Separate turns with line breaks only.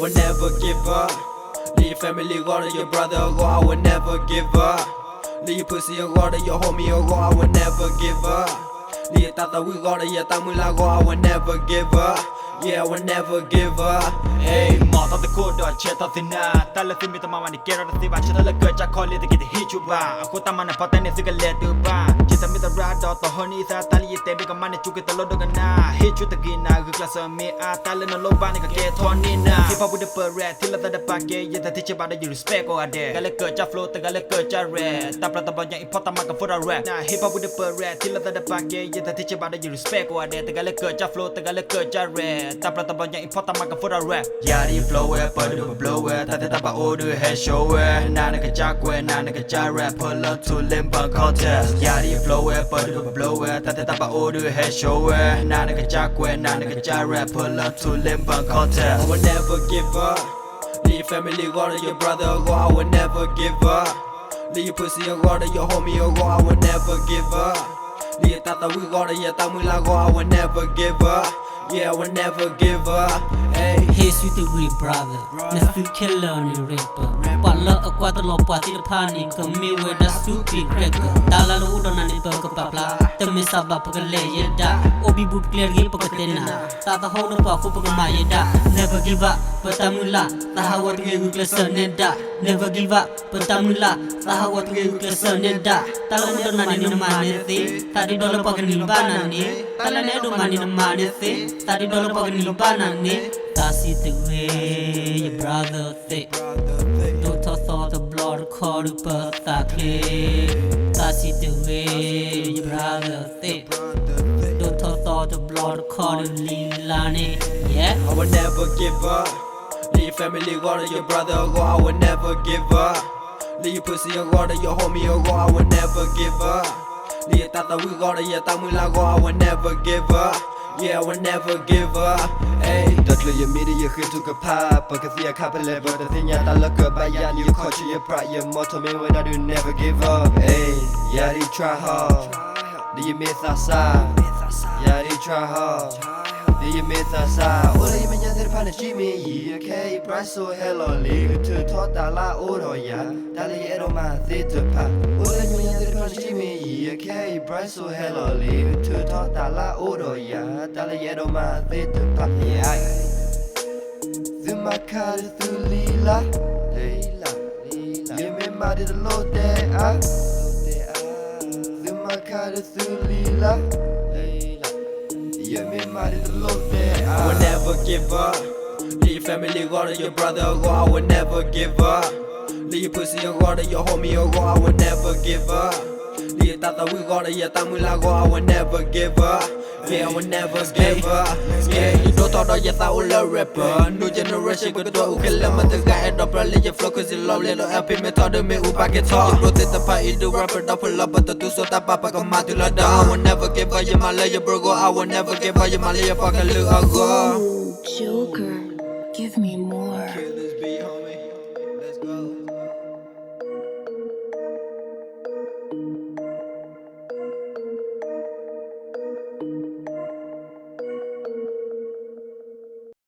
will never give up. Leave family go to your brother go, I will never give up. Leave pussy go to your homie go, I will never give up. Leave tata we go to your tamula go, I will never give up. Yeah, I will never give up.
Hey, mỏ tao cô đòi chết tao tin na, ta là tin mi tao mà đi kia rồi thì bạn chỉ là cởi cha coi liền thì cái hit chụp ba, cô ta mà nè phát tên này cái lệ từ ba, chỉ ta mi tao ra đó tao hơn isa ta li tên bị cái mà nè chụp cái tao lót được na, hit chụp ta kia na, gửi class mi a ta lên nó lốp ba này cái kia thon ni na, hip hop with the per rap, thì là ta đập bạc kia, giờ ta thích chơi ba đó you respect cô ade, cái lệ cởi cha flow, ta cái lệ cởi cha rap, ta plata bao nhiêu hip hop ta mà cái flow rap, na hip hop with the per rap, thì là ta đập bạc kia, giờ ta thích chơi ba đó you respect cô ade, ta cái lệ cởi cha flow, ta cái lệ cởi cha rap, ta plata bao nhiêu hip hop ta mà cái flow rap, yeah đi flow but do blow ta thấy ta bảo order head show na nè cái cha quen na nè cái cha rap pull up to limp contest yeah đi flow but do blow ta thấy ta bảo order head show na nè cái cha quen na nè cái cha rap pull up to limp contest.
I will never give up. Leave family go to your brother go, I will never give up. Leave pussy go to your homie go, I will never give up. Leave tata we go to your tamula go, I will never give up. Yeah, I will never give up. Hey,
hey sweet the brother, let's do killer on the rapper. Pala akwa the lo pati the pani, come me with a stupid cracker. Dala lo udona ni toka papla, the misaba pagale yeda. Obi boot clear gi pakatena. Tata hold up for pagamaya. Never give up, patamula. Tahawat gi glaser neda. Never give up, patamula. Tahawat gi glaser neda. Tala udona ni manete. Tadi dollar pagani banane. Tala nedo mani manete. Tadi dollar pagani banane. That's it the way your brother thick. Don't thought the blood called perfectly. That's it the way your brother thick. Don't thought the blood called Lilani. Yeah,
I will never give up. Leave family go to your brother go, I will never give up. Leave pussy go to your homie go, I will never give up. Leave tata we go to your tamula go, I will never give up. Yeah, I will never give up. Hey,
đất lưỡi yếm đi yêu khơi thu cặp pa, bằng cái gì khác bên level đất thiên nhà ta lỡ cờ bay ya, nhiều khó chịu yêu pride yêu mơ thôi mình when I do never give up. Hey, yeah đi try hard, đi yếm sa sa, yeah đi try hard, đi yếm sa sa. Ôi đây mình nhận thấy phản chi mình gì, okay, price so hello, lý cứ thưa thoát ta la ôi rồi ya, ta lấy edo mà thế từ pa. Ôi đây mình nhận thấy phản chi mình gì, okay, price so hello, lý cứ thưa thoát ta la ôi rồi ya, ta lấy edo mà thế từ pa. Yeah. Zimaka tu lila, lila, lila. Yeme madi the load there, ah. Zimaka tu lila, lila. Yeme madi the load there,
I will never give up. Leave family go to your brother go, I will never give up. Leave pussy go to your homie go, I will never give up. Leave tata we go to your tamula go, I will never give up. Yeah, I will never give up. Yeah, you don't talk to your taula rapper. New generation go to Ukelama the guy and double your flow cause you love little LP method me upake talk. You rotate the party do rapper double up but the two so that papa come out to la down. I will never give up your Malaya burgo. I will never give up your Malaya fucking look go.
Joker, give me more.
Kill this beat, homie.